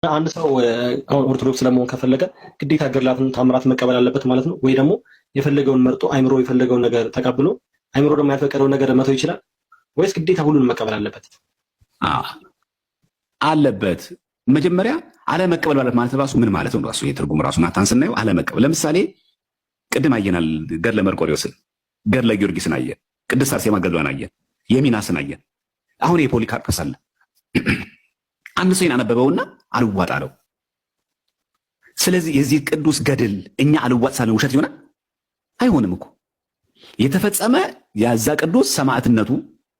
አንድ ሰው አሁን ኦርቶዶክስ ለመሆን ከፈለገ ግዴታ ገድላትን ታምራት መቀበል አለበት ማለት ነው ወይ ደግሞ የፈለገውን መርጦ አይምሮ የፈለገውን ነገር ተቀብሎ አይምሮ ደግሞ ያልፈቀደውን ነገር መተው ይችላል ወይስ ግዴታ ሁሉንም መቀበል አለበት? አለበት። መጀመሪያ አለመቀበል ማለት ራሱ ምን ማለት ነው? ራሱ የትርጉም ራሱ ናታን ስናየው አለመቀበል። ለምሳሌ ቅድም አየናል፣ ገድለ መርቆሬዎስን፣ ገድለ ጊዮርጊስን አየን፣ ቅድስት አርሴማ ገድሏን አየን፣ የሚናስን አየን። አሁን የፖሊካርፐስ አለ። አንድ ሰው አነበበውና አልዋጥ አለው። ስለዚህ የዚህ ቅዱስ ገድል እኛ አልዋጥ ሳለን ውሸት ይሆናል? አይሆንም እኮ የተፈጸመ ያዛ ቅዱስ ሰማዕትነቱ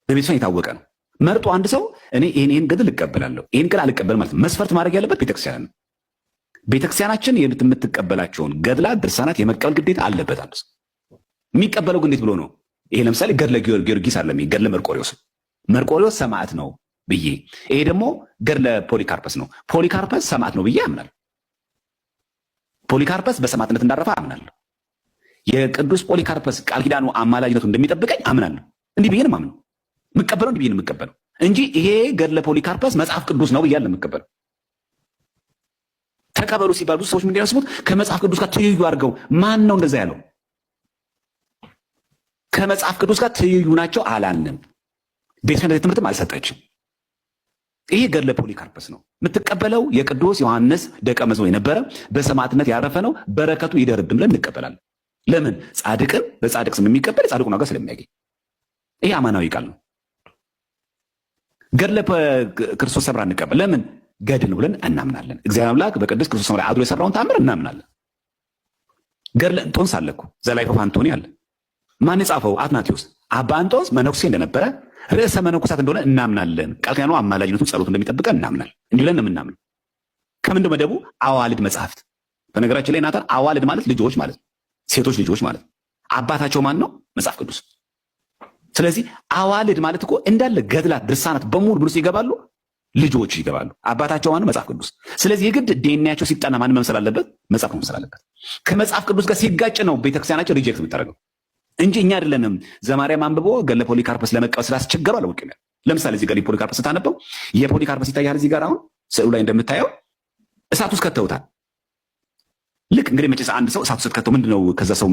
በቤተሰብ የታወቀ ነው። መርጦ አንድ ሰው እኔ ይሄን ገድል እቀበላለሁ ይሄን ገድል አልቀበልም ማለት መስፈርት ማድረግ ያለበት ቤተክርስቲያን ነው። ቤተክርስቲያናችን የምትቀበላቸውን ገድላት ድርሳናት የመቀበል ግዴታ አለበት። አንድ ሰው የሚቀበለው ግን እንዴት ብሎ ነው? ይሄ ለምሳሌ ገድለ ጊዮርጊስ አለ፣ ገድለ መርቆሬዎስ ሰማዕት ነው ብዬ፣ ይሄ ደግሞ ገድለ ፖሊካርፐስ ነው፣ ፖሊካርፐስ ሰማዕት ነው ብዬ አምናለሁ። ፖሊካርፐስ በሰማዕትነት እንዳረፈ አምናለሁ። የቅዱስ ፖሊካርፐስ ቃል ኪዳኑ አማላጅነቱ እንደሚጠብቀኝ አምናለሁ። እንዲህ ብዬ ነው የማምነው። የምቀበለው እንዲህ ብዬ ነው የምቀበለው እንጂ ይሄ ገድለ ፖሊካርፐስ መጽሐፍ ቅዱስ ነው ብያለሁ የምቀበለው። ተቀበሉ ሲባል ብዙ ሰዎች ምንድን ነው ያስቡት? ከመጽሐፍ ቅዱስ ጋር ትይዩ አድርገው። ማን ነው እንደዛ ያለው? ከመጽሐፍ ቅዱስ ጋር ትይዩ ናቸው አላልንም። ቤተክርስቲያን ትምህርትም አልሰጠችም። ይሄ ገድለ ፖሊካርፐስ ነው የምትቀበለው። የቅዱስ ዮሐንስ ደቀ መዝሙር የነበረ በሰማዕትነት ያረፈ ነው። በረከቱ ይደርብን ብለን እንቀበላለን። ለምን? ጻድቅን በጻድቅ ስም የሚቀበል የጻድቁን ዋጋ ስለሚያገኝ። ይሄ አማናዊ ቃል ነው። ገድለ ክርስቶስ ሰምራ እንቀበል። ለምን? ገድል ነው ብለን እናምናለን። እግዚአብሔር አምላክ በቅዱስ ክርስቶስ ሰምራ አድሮ የሰራውን ታምር እናምናለን። ገድለ እንጦንስ አለ እኮ ዘላይፍ ኦፍ አንቶኒ አለ። ማን የጻፈው? አትናቴዎስ። አባ እንጦንስ መነኩሴ እንደነበረ ርዕሰ መነኮሳት እንደሆነ እናምናለን። ቃል ኪዳኑ አማላጅነቱ ጸሎቱ እንደሚጠብቀን እናምናለን። እንዲህ ብለን ነው የምናምነው። ከምንድን መደቡ? አዋልድ መጽሐፍት። በነገራችን ላይ ናታን አዋልድ ማለት ልጆች ማለት ነው፣ ሴቶች ልጆች ማለት ነው። አባታቸው ማን ነው? መጽሐፍ ቅዱስ። ስለዚህ አዋልድ ማለት እኮ እንዳለ ገድላት ድርሳናት በሙሉ ብሉስ ይገባሉ፣ ልጆች ይገባሉ። አባታቸው ማን? መጽሐፍ ቅዱስ። ስለዚህ የግድ ዲኤንኤያቸው ሲጠና ማን መምሰል አለበት? መጽሐፍ መምሰል አለበት። ከመጽሐፍ ቅዱስ ጋር ሲጋጭ ነው ቤተክርስቲያናቸው ሪጀክት የምታደርገው እንጂ እኛ አይደለንም። ዘማርያም አንብቦ ገድለ ፖሊካርፐስ ለመቀበል ስላስቸገሩ አላወቅም። ለምሳሌ እዚህ ጋር ፖሊካርፐስ ስታነበው የፖሊካርፐስ ይታያል። እዚህ ጋር አሁን ስዕሉ ላይ እንደምታየው እሳት ውስጥ ከተውታል። ልክ እንግዲህ መቼስ አንድ ሰው እሳት ውስጥ ከተው ምንድነው ከዛ ሰው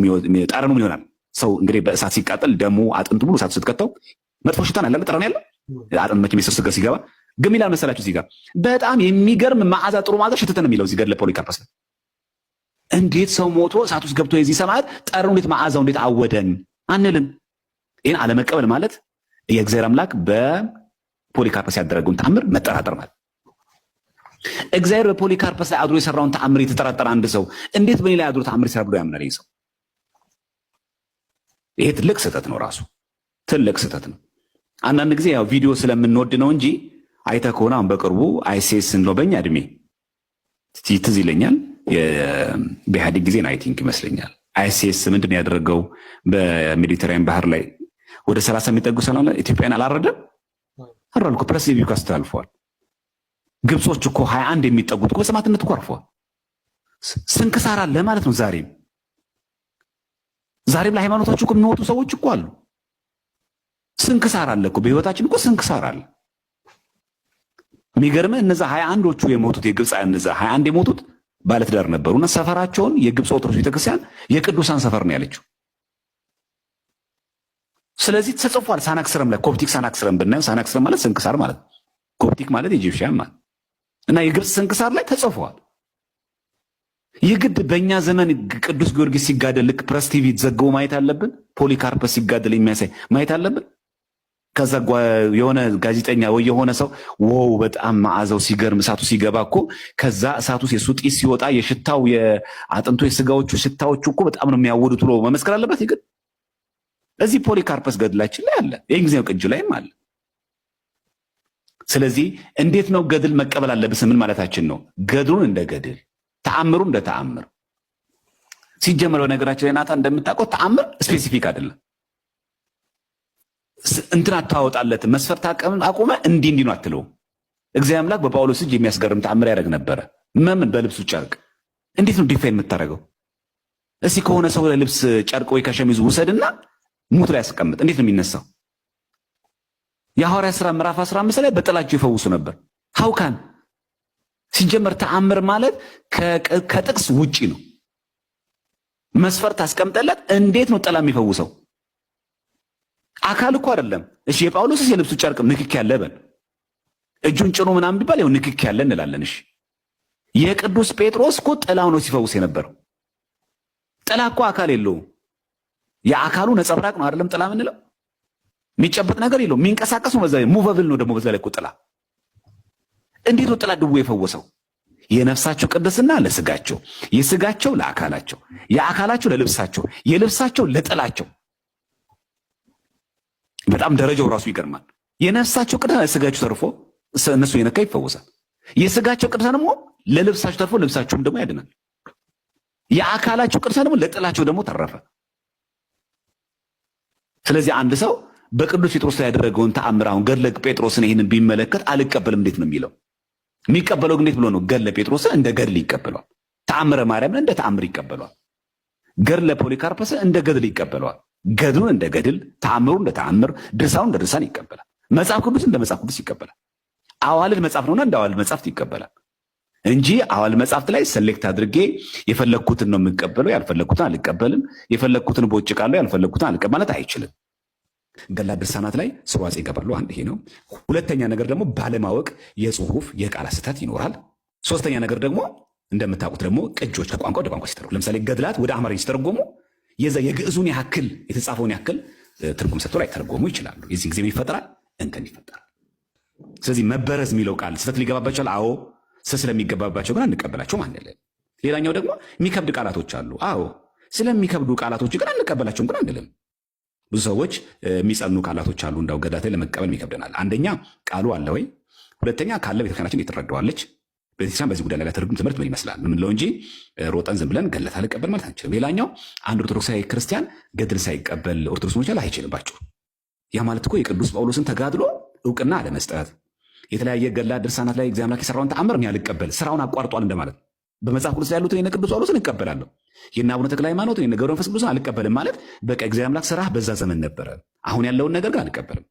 ጠረኑ ምን ይሆናል? ሰው እንግዲህ በእሳት ሲቃጠል ደሙ አጥንቱ ብሎ እሳት ውስጥ ከተው መጥፎ ሽታን አለ ጠረን ያለው አጥንት መቼም የስር ስጋ ሲገባ ግን ይላል መሰላችሁ እዚህ ጋር በጣም የሚገርም መዓዛ፣ ጥሩ መዓዛ ሽተተ ነው የሚለው እዚህ ገድለ ፖሊካርፐስ ላይ። እንዴት ሰው ሞቶ እሳት ውስጥ ገብቶ የዚህ ሰማዕት ጠረኑ እንዴት መዓዛው እንዴት አወደን አንልም። ይህን አለመቀበል ማለት የእግዚአብሔር አምላክ በፖሊካርፐስ ያደረገውን ተአምር መጠራጠር ማለት። እግዚአብሔር በፖሊካርፐስ ላይ አድሮ የሰራውን ተአምር የተጠራጠረ አንድ ሰው እንዴት በእኔ ላይ አድሮ ተአምር ይሰራ ብሎ ያምናል? ይህ ሰው ይሄ ትልቅ ስህተት ነው፣ ራሱ ትልቅ ስህተት ነው። አንዳንድ ጊዜ ያው ቪዲዮ ስለምንወድ ነው እንጂ አይተህ ከሆነ አሁን በቅርቡ አይሴስ ነው በእኛ እድሜ ትዝ ይለኛል በኢህአዴግ ጊዜ ነው አይ ቲንክ ይመስለኛል። አይሲስ ምንድን ነው ያደረገው? በሜዲተራኒያን ባህር ላይ ወደ 30 የሚጠጉ ሰላም ኢትዮጵያን አላረደም አራልኩ ፕሬስ ሪቪው አስተላልፈዋል። ግብጾች እኮ 21 የሚጠጉት እኮ በሰማዕትነት እኮ አርፈዋል። ስንክሳር አለ ማለት ነው። ዛሬም ለሃይማኖታችሁ እኮ የሚወጡ ሰዎች እኮ አሉ። ስንክሳር አለ እኮ በህይወታችን እኮ ስንክሳር አለ። የሚገርምህ እነዛ 21ዎቹ የሞቱት የግብፃውያን እነዛ 21 የሞቱት ባለትዳር ነበሩና ሰፈራቸውን የግብፅ ኦርቶዶክስ ቤተክርስቲያን የቅዱሳን ሰፈር ነው ያለችው። ስለዚህ ተጽፏል። ሳናክስረም ላይ ኮፕቲክ ሳናክስረም ብናየው ሳናክስረም ማለት ስንክሳር ማለት ኮፕቲክ ማለት ኢጂፕሽያን ማለት እና የግብፅ ስንክሳር ላይ ተጽፏል። የግድ በእኛ ዘመን ቅዱስ ጊዮርጊስ ሲጋደል ልክ ፕሬስ ቲቪ ዘግቦ ማየት አለብን? ፖሊካርፐስ ሲጋደል የሚያሳይ ማየት አለብን? ከዛ የሆነ ጋዜጠኛ ወይ የሆነ ሰው ወው በጣም መዓዛው ሲገርም እሳቱ ሲገባ እኮ ከዛ እሳቱ የሱ ጢስ ሲወጣ የሽታው የአጥንቱ የስጋዎቹ ሽታዎቹ እኮ በጣም ነው የሚያወዱት ብሎ መመስከር አለበት። ይግድ እዚህ ፖሊካርፐስ ገድላችን ላይ አለ፣ የእንግሊዝኛው ቅጅ ላይም አለ። ስለዚህ እንዴት ነው ገድል መቀበል አለብስ? ምን ማለታችን ነው? ገድሉን እንደ ገድል፣ ተአምሩ እንደ ተአምር። ሲጀመር በነገራችን ላይ ናታ እንደምታውቀው ተአምር ስፔሲፊክ አይደለም። እንትን አታወጣለት መስፈርት አቁመ እንዲህ ነው አትለው። እግዚአብሔር አምላክ በጳውሎስ እጅ የሚያስገርም ተአምር ያደርግ ነበረ። ምን በልብሱ ጨርቅ እንዴት ነው ዲፋይን የምታደርገው? እስኪ ከሆነ ሰው ልብስ ጨርቅ ወይ ከሸሚዙ ውሰድና ሙት ላይ ያስቀምጥ፣ እንዴት ነው የሚነሳው? የሐዋርያት ሥራ ምዕራፍ 15 ላይ በጥላቸው ይፈውሱ ነበር። ሀውካን ሲጀመር ተአምር ማለት ከጥቅስ ውጪ ነው። መስፈርት አስቀምጠለት እንዴት ነው ጥላ የሚፈውሰው? አካል እኮ አይደለም። እሺ የጳውሎስስ የልብሱ ጨርቅ ንክክ ያለ በል፣ እጁን ጭኖ ምናምን ቢባል ያው ንክክ ያለ እንላለን። እሺ የቅዱስ ጴጥሮስ እኮ ጥላው ነው ሲፈውስ የነበረው። ጥላ እኮ አካል የለውም። የአካሉ ነጸብራቅ ነው አይደለም ጥላ ምንለው። የሚጨበጥ ነገር የለውም። የሚንቀሳቀስ ነው። በዛ ሙቨብል ነው ደግሞ በዛ ላይ እኮ ጥላ። እንዴት ነው ጥላ ድዌ የፈወሰው? የነፍሳቸው ቅድስና ለስጋቸው፣ የስጋቸው ለአካላቸው፣ የአካላቸው ለልብሳቸው፣ የልብሳቸው ለጥላቸው። በጣም ደረጃው ራሱ ይገርማል። የነፍሳቸው ቅድስና ለስጋቸው ተርፎ እነሱ የነካ ይፈወሳል። የስጋቸው ቅድስና ደግሞ ለልብሳቸው ተርፎ ልብሳቸውም ደግሞ ያድናል። የአካላቸው ቅድስና ደግሞ ለጥላቸው ደግሞ ተረፈ። ስለዚህ አንድ ሰው በቅዱስ ጴጥሮስ ላይ ያደረገውን ተአምር አሁን ገድለ ጴጥሮስን ይህንን ቢመለከት አልቀበልም እንዴት ነው የሚለው? የሚቀበለው እንዴት ብሎ ነው? ገድለ ጴጥሮስን እንደ ገድል ይቀበለዋል። ተአምረ ማርያምን እንደ ተአምር ይቀበለዋል። ገድለ ፖሊካርፐስን እንደ ገድል ይቀበለዋል። ገድሉን እንደ ገድል፣ ተአምሩን እንደ ተአምር፣ ድርሳኑን እንደ ድርሳን ይቀበላል። መጽሐፍ ቅዱስ እንደ መጽሐፍ ቅዱስ ይቀበላል። አዋልድ መጽሐፍ ነውና እንደ አዋልድ መጽሐፍት ይቀበላል እንጂ አዋልድ መጽሐፍት ላይ ሰሌክት አድርጌ የፈለግኩትን ነው የምቀበለው፣ ያልፈለግኩትን አልቀበልም፣ የፈለግኩትን ቦጭቃለሁ፣ ያልፈለግኩትን አልቀበልም ማለት አይችልም። ገድላት ድርሳናት ላይ ስርዋጽ ይገባሉ። አንድ ይሄ ነው። ሁለተኛ ነገር ደግሞ ባለማወቅ የጽሁፍ የቃላት ስህተት ይኖራል። ሶስተኛ ነገር ደግሞ እንደምታውቁት ደግሞ ቅጆች ከቋንቋ ወደ ቋንቋ ሲተረጉሙ፣ ለምሳሌ ገድላት ወደ አማርኛ ሲተረጎሙ የዛ የግዕዙን ያክል የተጻፈውን ያክል ትርጉም ሰጥቶ ላይ ተረጎሙ ይችላሉ። የዚህ ጊዜ ይፈጠራል፣ እንከን ይፈጠራል። ስለዚህ መበረዝ የሚለው ቃል ስህተት ሊገባባቸዋል። አዎ ስህተት ስለሚገባባቸው ግን አንቀበላቸውም አንልም። ሌላኛው ደግሞ የሚከብድ ቃላቶች አሉ። አዎ ስለሚከብዱ ቃላቶች ግን አንቀበላቸውም ግን አንልም። ብዙ ሰዎች የሚጸኑ ቃላቶች አሉ። እንዳው ገድላት ለመቀበል ይከብደናል። አንደኛ ቃሉ አለ ወይ፣ ሁለተኛ ካለ ቤተክርስቲያናችን የተረዳዋለች። ቤተክርስቲያን በዚህ ጉዳይ ላይ ትርጉም ትምህርት ምን ይመስላል ምንለው እንጂ ሮጠን ዝም ብለን ገድላት አልቀበል ማለት አንችልም። ሌላኛው አንድ ኦርቶዶክሳዊ ክርስቲያን ገድል ሳይቀበል ኦርቶዶክስ መቻል አይችልባቸው። ያ ማለት እኮ የቅዱስ ጳውሎስን ተጋድሎ እውቅና አለመስጠት፣ የተለያየ ገድላት ድርሳናት ላይ እግዚአብሔር አምላክ የሰራውን ተአምር እኔ አልቀበል፣ ስራውን አቋርጧል እንደማለት። በመጽሐፍ ቅዱስ ላይ ያሉትን የነ ቅዱስ ጳውሎስን እቀበላለሁ፣ የነ አቡነ ተክለ ሃይማኖት የነ ገብረ መንፈስ ቅዱስን አልቀበልም ማለት በቃ እግዚአብሔር አምላክ ስራ በዛ ዘመን ነበረ፣ አሁን ያለውን ነገር ግን አልቀበልም።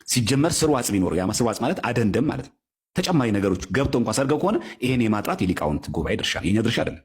ሲጀመር ስርዋጽ ቢኖር ያ ስርዋጽ ማለት አደንደም ማለት ነው። ተጨማሪ ነገሮች ገብቶ እንኳን ሰርገው ከሆነ ይሄን የማጥራት የሊቃውንት ጉባኤ ድርሻ፣ የኛ ድርሻ አይደለም።